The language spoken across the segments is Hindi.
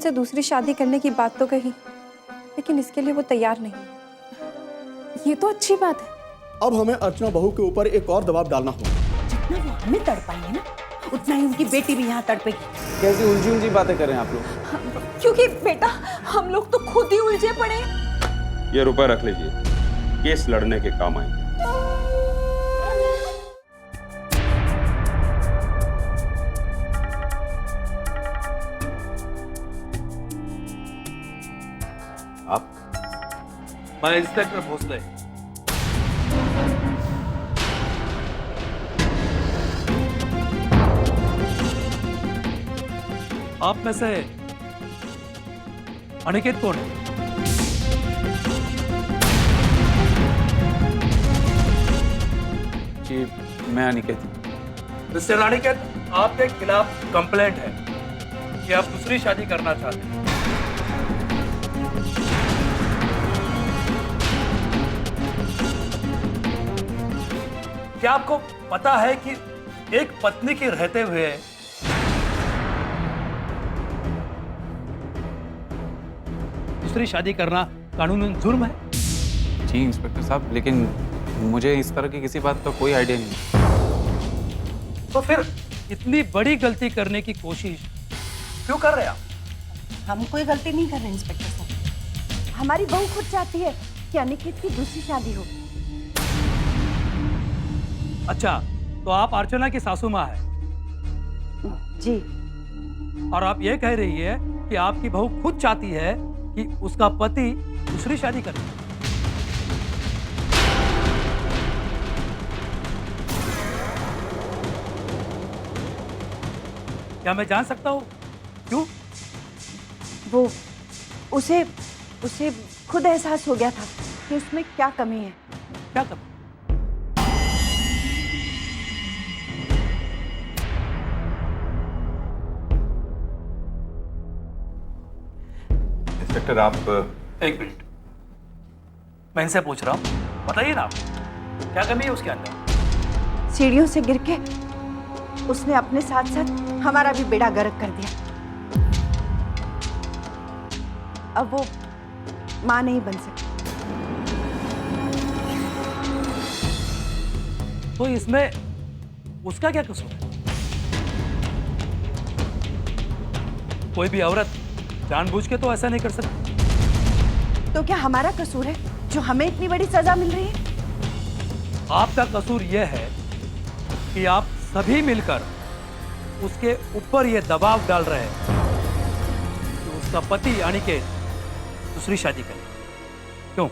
उनसे दूसरी शादी करने की बात तो कही, लेकिन इसके लिए वो तैयार नहीं। ये तो अच्छी बात है। अब हमें अर्चना बहू के ऊपर एक और दबाव डालना होगा। जितना वो हमें तड़पाएंगे ना, उतना ही उनकी बेटी भी यहाँ तड़पेगी। कैसी उलझी उलझी बातें कर रहे हैं आप लोग? क्योंकि बेटा हम लोग तो खुद ही उलझे पड़े हैं। ये रुपए रख लीजिए, केस लड़ने के काम आएंगे। आप? मैं इंस्पेक्टर भोसले। आप में से अनिकेत कौन है? जी मैं अनिकेत हूं। मिस्टर अनिकेत, आपके खिलाफ कंप्लेंट है कि आप दूसरी शादी करना चाहते हैं। क्या आपको पता है कि एक पत्नी के रहते हुए दूसरी शादी करना कानूनन जुर्म है? जी इंस्पेक्टर साहब, लेकिन मुझे इस तरह की किसी बात का कोई आइडिया नहीं। तो फिर इतनी बड़ी गलती करने की कोशिश क्यों कर रहे हैं आप? हम कोई गलती नहीं कर रहे इंस्पेक्टर साहब। हमारी बहू खुद चाहती है कि अनिकेत की दूसरी शादी हो। अच्छा, तो आप अर्चना की सासू माँ है जी। और आप ये कह रही है कि आपकी बहू खुद चाहती है कि उसका पति दूसरी शादी करे। क्या मैं जान सकता हूं क्यों? वो उसे खुद एहसास हो गया था कि उसमें क्या कमी है। क्या करूं? इंस्पेक्टर आप एक मिनट, मैं इनसे पूछ रहा हूं, बताइए ना आप, क्या कमी है उसके अंदर? सीढ़ियों से गिर के उसने अपने साथ साथ हमारा भी बेड़ा गर्क कर दिया। अब वो मां नहीं बन सकती। तो इसमें उसका क्या कसूर है? कोई भी औरत जानबूझ के तो ऐसा नहीं कर सकती। तो क्या हमारा कसूर है जो हमें इतनी बड़ी सजा मिल रही है? आपका कसूर यह है कि आप सभी मिलकर उसके ऊपर यह दबाव डाल रहे हैं कि उसका पति अनिकेत दूसरी शादी करे। क्यों?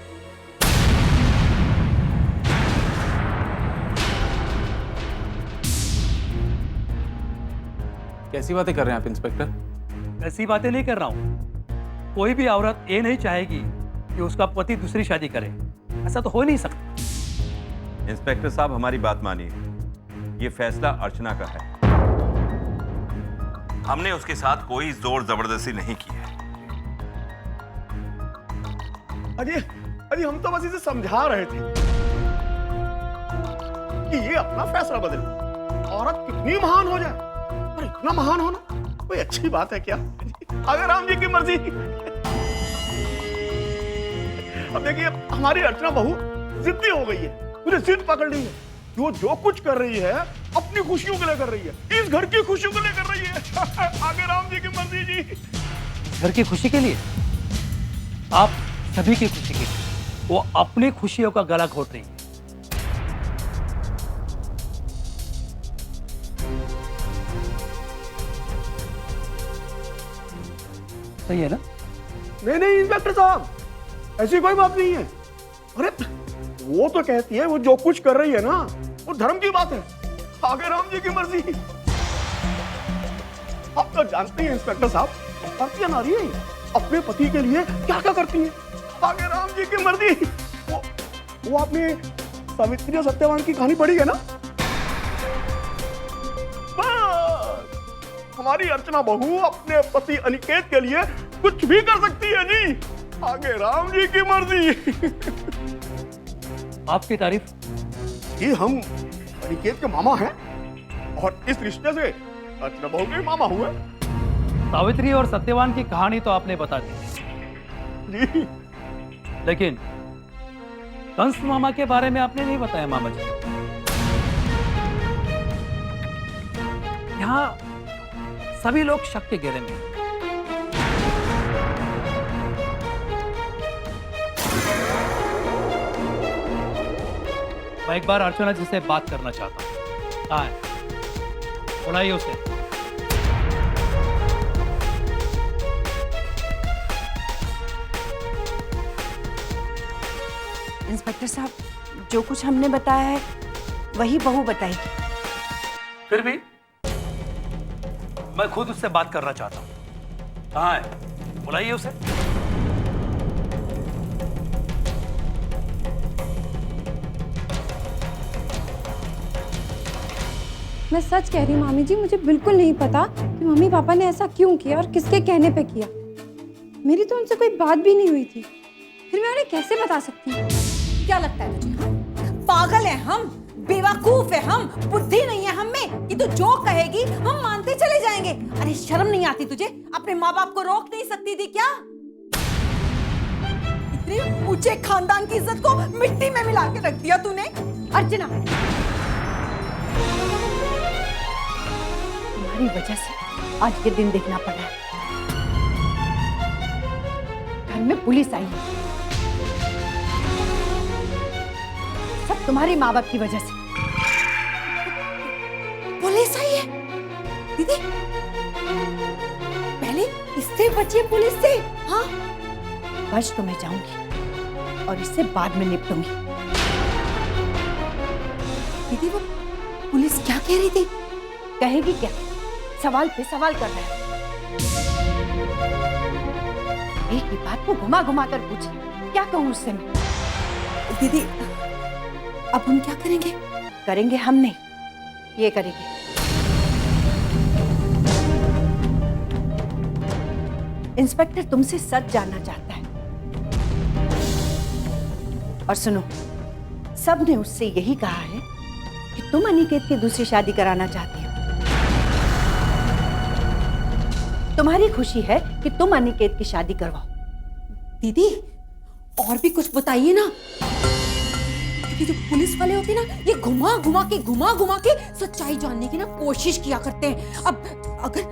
कैसी बातें कर रहे हैं आप इंस्पेक्टर? ऐसी बातें नहीं कर रहा हूं। कोई भी औरत ये नहीं चाहेगी कि उसका पति दूसरी शादी करे। ऐसा तो हो नहीं सकता। इंस्पेक्टर साहब, हमारी बात मानिए, ये फैसला अर्चना का है। हमने उसके साथ कोई जोर जबरदस्ती नहीं की है। अरे हम तो बस इसे समझा रहे थे कि ये अपना फैसला बदले। औरत कितनी महान हो जाए, पर इतना महान होना कोई अच्छी बात है क्या? अगर राम जी की मर्जी। अब देखिए, हमारी अर्चना बहू जिद्दी हो गई है, मुझे जिद पकड़ ली है। वो जो कुछ कर रही है अपनी खुशियों के लिए कर रही है, इस घर की खुशियों के लिए कर रही है। आगे राम जी की मर्जी जी। घर की खुशी के लिए, आप सभी की खुशी के लिए वो अपनी खुशियों का गला घोट रही है। सही है ना? नहीं इंस्पेक्टर साहब, ऐसी कोई बात नहीं है। अरे वो तो कहती है वो जो कुछ कर रही है ना, वो धर्म की बात है। आगे राम जी की मर्जी। आप तो जानते हैं इंस्पेक्टर साहब, भारतीय नारी है, अपने पति के लिए क्या क्या करती है। आगे राम जी की मर्जी। वो आपने सावित्री और सत्यवान की कहानी पढ़ी है ना? बस हमारी अर्चना बहू अपने पति अनिकेत के लिए कुछ भी कर सकती है जी। आगे राम जी की मर्जी। आपकी तारीफ। कि हम अनिकेत के मामा हैं और इस रिश्ते से अर्चना बहू के मामा हुए। सावित्री और सत्यवान की कहानी तो आपने बता दी, जी लेकिन कंस मामा के बारे में आपने नहीं बताया मामा जी। यहाँ सभी लोग शक के घेरे में हैं। मैं एक बार अर्चना जी से बात करना चाहता हूँ। कहाँ है? बुलाइए उसे। इंस्पेक्टर साहब, जो कुछ हमने बताया है वही बहू बताएगी। फिर भी मैं खुद उससे बात करना चाहता हूँ। कहाँ है? बुलाइए उसे। मैं सच कह रही हूँ मामी जी, मुझे बिल्कुल नहीं पता कि मम्मी पापा ने ऐसा क्यों किया और किसके कहने पे किया। मेरी तो उनसे कोई बात भी नहीं हुई थी, फिर मैं उन्हें कैसे बता सकती हूँ? क्या लगता है तुझे? पागल है हम, बेवकूफ है हम, बुद्धि नहीं है हम में कि तू जो कहेगी हम मानते चले जाएंगे। अरे शर्म नहीं आती तुझे? अपने माँ बाप को रोक नहीं सकती थी क्या? इतने ऊंचे खानदान की इज्जत को मिट्टी में मिला के रख दिया तूने। अर्चना, तुम्हारी वजह से आज ये दिन देखना पड़ा है। घर में पुलिस आई है, सब तुम्हारी माँ बाप की वजह से। पुलिस आई है? दीदी, पहले इससे बचिए पुलिस से। हाँ, बच तो मैं जाऊंगी और इससे बाद में निपटूंगी। दीदी वो पुलिस क्या कह रही थी? कहेगी क्या? सवाल पे सवाल कर रहा है। एक ही बात को घुमा घुमा कर पूछे, क्या कहूँ उससे मैं? दीदी अब हम क्या करेंगे? करेंगे हम नहीं, ये करेंगे। इंस्पेक्टर तुमसे सच जानना चाहता है। और सुनो, सब ने उससे यही कहा है कि तुम अनिकेत की दूसरी शादी कराना चाहती हो। तुम्हारी खुशी है कि तुम अनिकेत की शादी करवाओ। दीदी और भी कुछ बताइए ना, क्योंकि जो पुलिस वाले होते हैं ना, ये घुमा घुमा के सच्चाई जानने की ना कोशिश किया करते हैं। अब अगर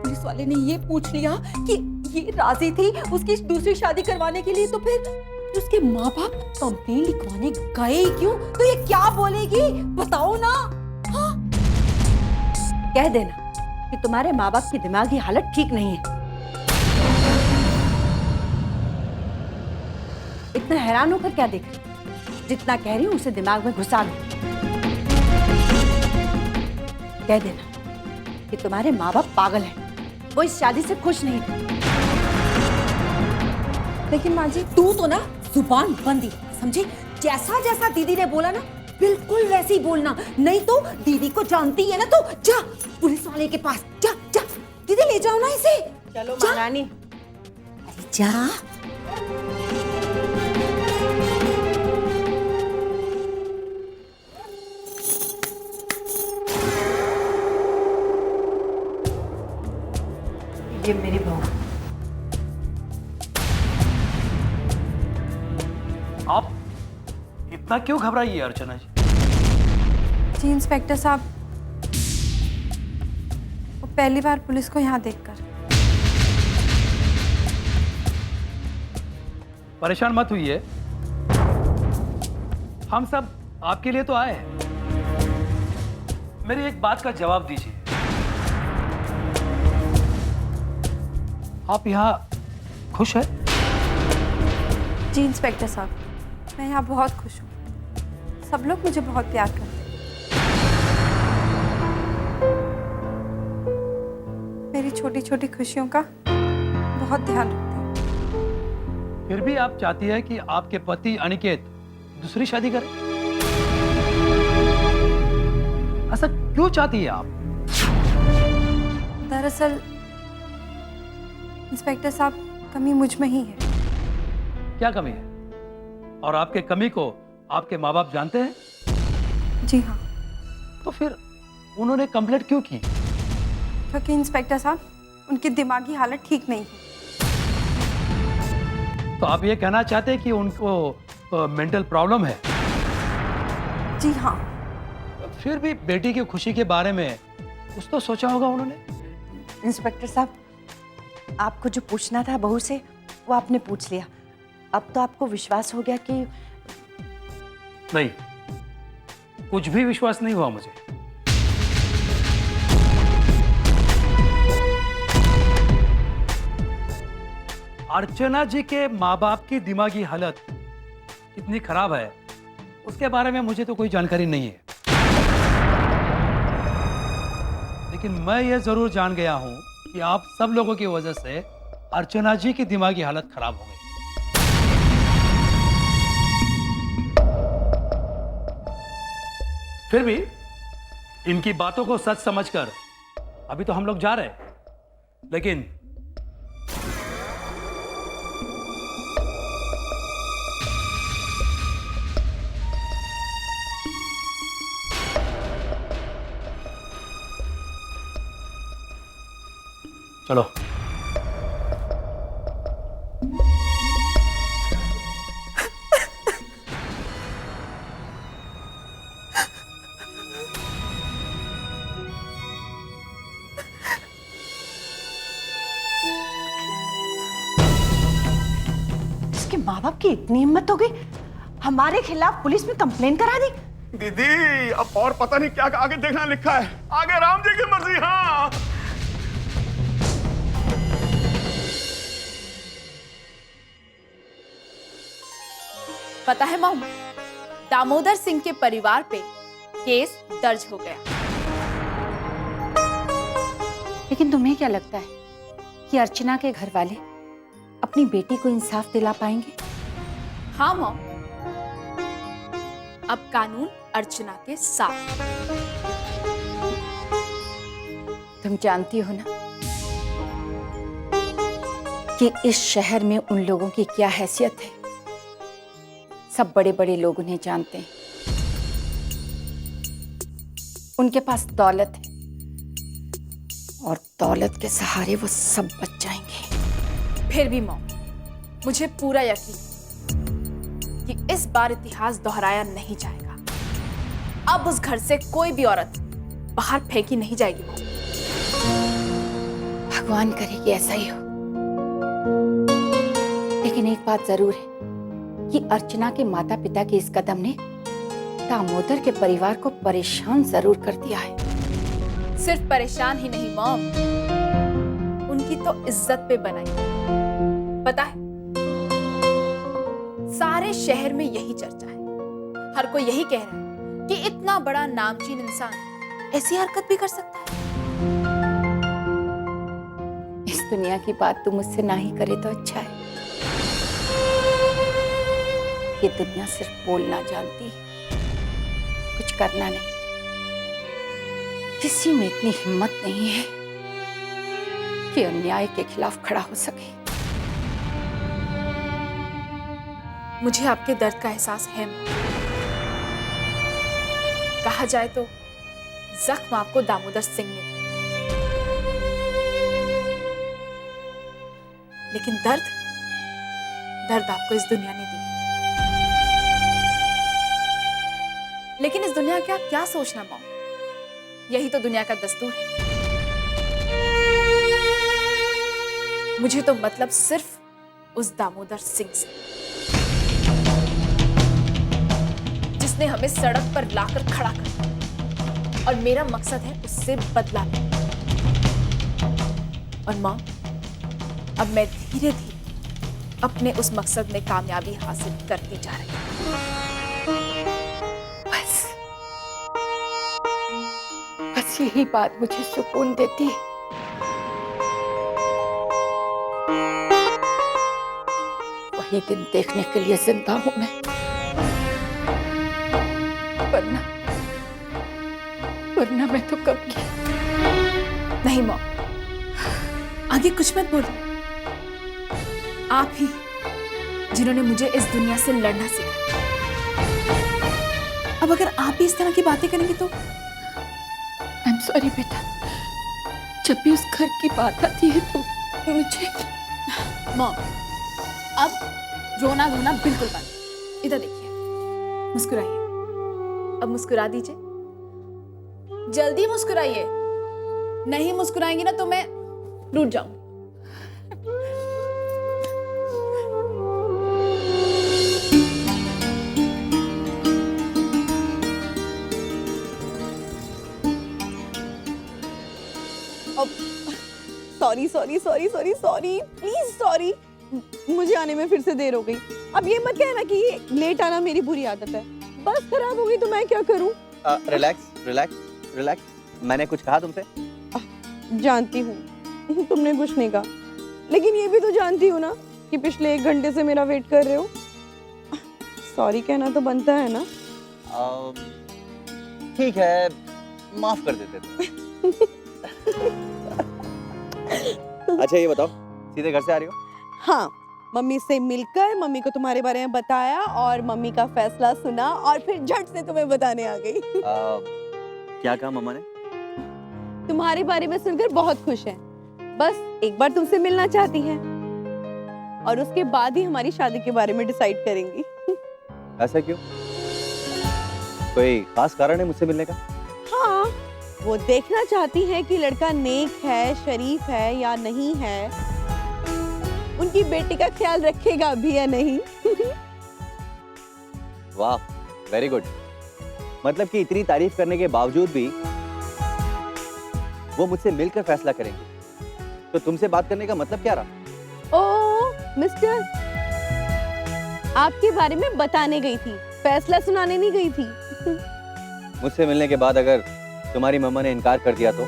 पुलिस वाले ने ये पूछ लिया कि ये राजी थी उसकी दूसरी शादी करवाने के लिए, तो फिर उसके माँ बाप कंप्लेंट लिखवाने गए क्यों? तो ये क्या बोलेगी? बताओ ना। हाँ? कह देना कि तुम्हारे माँ बाप की दिमागी हालत ठीक नहीं है। इतना हैरान होकर क्या देख रही? जितना कह रही हूं उसे दिमाग में घुसा लो। कह देना कि तुम्हारे माँ बाप पागल हैं, वो इस शादी से खुश नहीं थे। लेकिन माँ जी, तू तो ना जुबान बंदी, समझी? जैसा जैसा दीदी ने बोला ना बिल्कुल वैसे ही बोलना, नहीं तो दीदी को जानती है ना, तो जा पुलिस वाले के पास जा। दीदी ले जाओ ना इसे। चलो महारानी। अरे जा। ये मेरी बहू। आप इतना क्यों घबराइए अर्चना जी? जी इंस्पेक्टर साहब, वो पहली बार पुलिस को यहाँ देखकर। परेशान मत हुइए, हम सब आपके लिए तो आए हैं। मेरी एक बात का जवाब दीजिए, आप यहाँ खुश हैं? जी इंस्पेक्टर साहब, मैं यहाँ बहुत खुश हूँ। सब लोग मुझे बहुत प्यार करते हैं। मेरी छोटी छोटी खुशियों का बहुत ध्यान रखते हैं। फिर भी आप चाहती है कि आपके पति अनिकेत दूसरी शादी करें? ऐसा क्यों चाहती है आप? दरअसल इंस्पेक्टर साहब, कमी मुझ में ही है। क्या कमी है? और आपके कमी को आपके माँ बाप जानते हैं? जी हाँ। तो फिर उन्होंने कंप्लेंट क्यों की? क्योंकि इंस्पेक्टर साहब, उनकी दिमागी हालत ठीक नहीं है। तो आप ये कहना चाहते हैं कि उनको मेंटल प्रॉब्लम है? जी हाँ। फिर भी बेटी की खुशी के बारे में कुछ तो सोचा होगा उन्होंने। इंस्पेक्टर साहब, आपको जो पूछना था बहू से वो आपने पूछ लिया। अब तो आपको विश्वास हो गया कि नहीं, कुछ भी विश्वास नहीं हुआ मुझे। अर्चना जी के माँ बाप की दिमागी हालत कितनी खराब है उसके बारे में मुझे तो कोई जानकारी नहीं है, लेकिन मैं ये जरूर जान गया हूं कि आप सब लोगों की वजह से अर्चना जी की दिमागी हालत खराब हो गई। फिर भी इनकी बातों को सच समझकर अभी तो हम लोग जा रहे हैं, लेकिन चलो। इसके माँ बाप की इतनी हिम्मत हो गई, हमारे खिलाफ पुलिस में कंप्लेन करा दी। दीदी अब और पता नहीं क्या आगे देखना लिखा है, आगे राम जी की मर्जी। हाँ पता है मॉम, दामोदर सिंह के परिवार पे केस दर्ज हो गया। लेकिन तुम्हें क्या लगता है कि अर्चना के घर वाले अपनी बेटी को इंसाफ दिला पाएंगे? हाँ मॉम, अब कानून अर्चना के साथ। तुम जानती हो ना कि इस शहर में उन लोगों की क्या हैसियत है। सब बड़े बड़े लोग उन्हें जानते हैं, उनके पास दौलत है और दौलत के सहारे वो सब बच जाएंगे। फिर भी मॉम, मुझे पूरा यकीन कि इस बार इतिहास दोहराया नहीं जाएगा। अब उस घर से कोई भी औरत बाहर फेंकी नहीं जाएगी मॉम। भगवान करे कि ऐसा ही हो। लेकिन एक बात जरूर है कि अर्चना के माता पिता के इस कदम ने दामोदर के परिवार को परेशान जरूर कर दिया है। सिर्फ परेशान ही नहीं मॉम, उनकी तो इज्जत पे बनाई। पता है, सारे शहर में यही चर्चा है। हर कोई यही कह रहा है कि इतना बड़ा नामचीन इंसान ऐसी हरकत भी कर सकता है। इस दुनिया की बात तुम मुझसे ना ही करे तो अच्छा है। ये दुनिया सिर्फ बोलना जानती है, कुछ करना नहीं। किसी में इतनी हिम्मत नहीं है कि अन्याय के खिलाफ खड़ा हो सके। मुझे आपके दर्द का एहसास है। कहा जाए तो जख्म आपको दामोदर सिंह ने दिया, लेकिन दर्द आपको इस दुनिया ने दी। लेकिन इस दुनिया का क्या सोचना मॉम, यही तो दुनिया का दस्तूर है। मुझे तो मतलब सिर्फ उस दामोदर सिंह से, जिसने हमें सड़क पर लाकर खड़ा कर, और मेरा मकसद है उससे बदला लेना। और मां, अब मैं धीरे धीरे अपने उस मकसद में कामयाबी हासिल करती जा रही हूं। बस यही बात मुझे सुकून देती है। वही दिन देखने के लिए जिंदा हूं मैं, वरना मैं तो कब की। नहीं मॉम, आगे कुछ मत बोलो। आप ही जिन्होंने मुझे इस दुनिया से लड़ना सिखाया। अब अगर आप भी इस तरह की बातें करेंगे तो I'm sorry बेटा, जब भी उस घर की बात आती है तो मुझे मॉम, अब रोना धोना बिल्कुल बंद। इधर देखिए, मुस्कुराइए। अब मुस्कुरा दीजिए, जल्दी मुस्कुराइए। नहीं मुस्कुराएंगी ना तो मैं रूठ जाऊंगी। Sorry sorry sorry sorry sorry please sorry, मुझे आने में फिर से देर हो गई। अब ये मत कहना कि ये लेट आना मेरी बुरी आदत है। बस खराब हो गई तो मैं क्या करूं? Relax relax relax. मैंने कुछ कहा तुमसे? जानती हूँ तुमने कुछ नहीं कहा, लेकिन ये भी तो जानती हूँ ना कि पिछले 1 घंटे से मेरा वेट कर रहे हो। सॉरी कहना तो बनता है ना। ठीक है, माफ कर देते थे। अच्छा ये बताओ, सीधे घर से आ रही हो? हाँ, मम्मी से मिलकर मम्मी को तुम्हारे बारे में बताया और मम्मी का फैसला सुना और फिर झट से तुम्हें बताने आ गई। क्या कहा मम्मा ने? तुम्हारे बारे में सुनकर बहुत खुश है, बस एक बार तुमसे मिलना चाहती है और उसके बाद ही हमारी शादी के बारे में डिसाइड करेंगी। ऐसा क्यों? कोई खास कारण है मुझसे मिलने का? हाँ, वो देखना चाहती है कि लड़का नेक है, शरीफ है या नहीं है, उनकी बेटी का ख्याल रखेगा भी या नहीं। वाह, वेरी गुड। मतलब कि इतनी तारीफ करने के बावजूद भी वो मुझसे मिलकर फैसला करेंगे, तो तुमसे बात करने का मतलब क्या रहा? ओ मिस्टर, आपके बारे में बताने गई थी, फैसला सुनाने नहीं गई थी। मुझसे मिलने के बाद अगर तुम्हारी मम्मा ने इनकार कर दिया तो?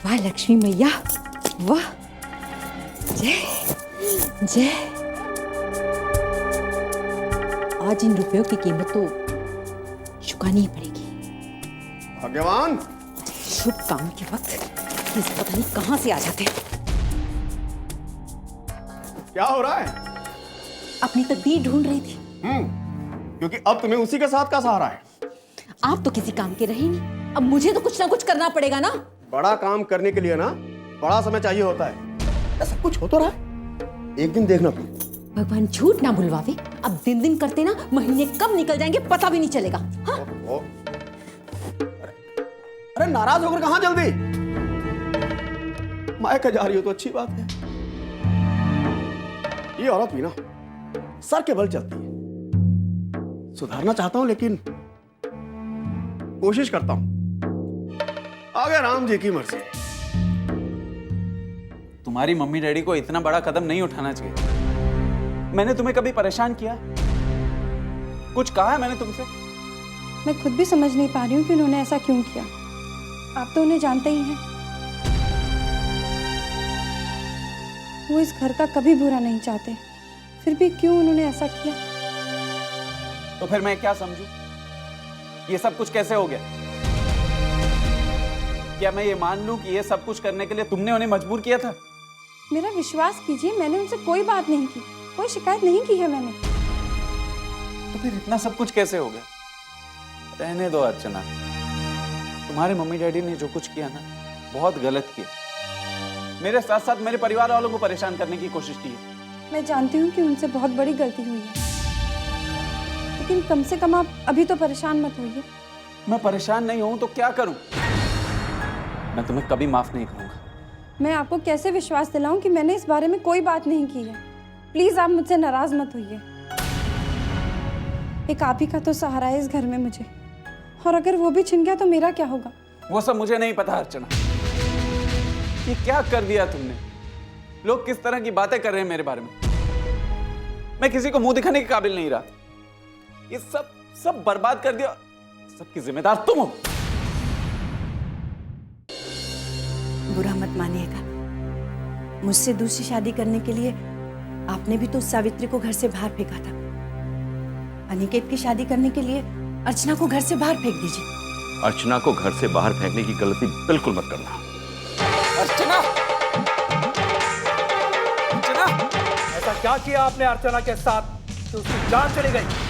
वाह लक्ष्मी मैया, वाह, जय जय। आज इन रुपयों की कीमत तो चुकानी ही पड़ेगी। भाग्यवान, शुभ काम के वक्त ये पता नहीं कहां से आ जाते हैं। क्या हो रहा है? अपनी तकदीर ढूंढ रही थी। क्योंकि अब तुम्हें उसी के साथ का सहारा है। आप तो किसी काम के रहे नहीं, अब मुझे तो कुछ ना कुछ करना पड़ेगा ना। बड़ा काम करने के लिए ना बड़ा समय चाहिए होता है। ऐसा कुछ हो तो रहा है, एक दिन देखना तुम। भगवान झूठ ना बुलवावे, अब दिन दिन करते ना महीने कब निकल जाएंगे पता भी नहीं चलेगा। हाँ? अरे नाराज होकर कहां जल्दी? मायका जा रही हो तो अच्छी बात है। ये औरत भी ना सर के बल चलती है। सुधारना चाहता हूं लेकिन कोशिश करता हूं। आगे राम जी की मर्जी। तुम्हारी मम्मी डैडी को इतना बड़ा कदम नहीं उठाना चाहिए। मैंने तुम्हें कभी परेशान किया? कुछ कहा है मैंने तुमसे? मैं खुद भी समझ नहीं पा रही हूँ कि उन्होंने ऐसा क्यों किया। आप तो उन्हें जानते ही हैं, वो इस घर का कभी बुरा नहीं चाहते, फिर भी क्यों उन्होंने ऐसा किया? तो फिर मैं क्या समझूं? ये सब कुछ कैसे हो गया? क्या मैं ये मान लूं कि ये सब कुछ करने के लिए तुमने उन्हें मजबूर किया था? मेरा विश्वास कीजिए, मैंने उनसे कोई बात नहीं की, कोई शिकायत नहीं की है मैंने। तो फिर इतना सब कुछ कैसे हो गया? रहने दो अर्चना, तुम्हारे मम्मी डैडी ने जो कुछ किया ना बहुत गलत किया। मेरे साथ साथ मेरे परिवार वालों को परेशान करने की कोशिश की है। मैं जानती हूँ कि उनसे बहुत बड़ी गलती हुई है, लेकिन कम से कम आप अभी तो परेशान मत होइए। मैं परेशान नहीं हूं तो क्या करूं? मैं तुम्हें कभी माफ नहीं करूंगा। मैं आपको कैसे विश्वास दिलाऊं कि मैंने इस बारे में कोई बात नहीं की है? प्लीज आप मुझसे नाराज मत होइए। एक आप ही का तो सहारा है इस घर में मुझे, और अगर वो भी छिन गया तो मेरा क्या होगा? वो सब मुझे नहीं पता अर्चना। ये क्या कर दिया तुमने? लोग किस तरह की बातें कर रहे हैं मेरे बारे में। मैं किसी को मुंह दिखाने के काबिल नहीं रहा। ये सब बर्बाद कर दिया। सबकी जिम्मेदार तुम हो। बुरा मत मानिएगा, मुझसे दूसरी शादी करने के लिए आपने भी तो सावित्री को घर से बाहर फेंका था। अनिकेत की शादी करने के लिए अर्चना को घर से बाहर फेंक दीजिए। अर्चना को घर से बाहर फेंकने की गलती बिल्कुल मत करना। अर्चना, ऐसा क्या किया आपने अर्चना के साथ कि उसकी जान चली गई?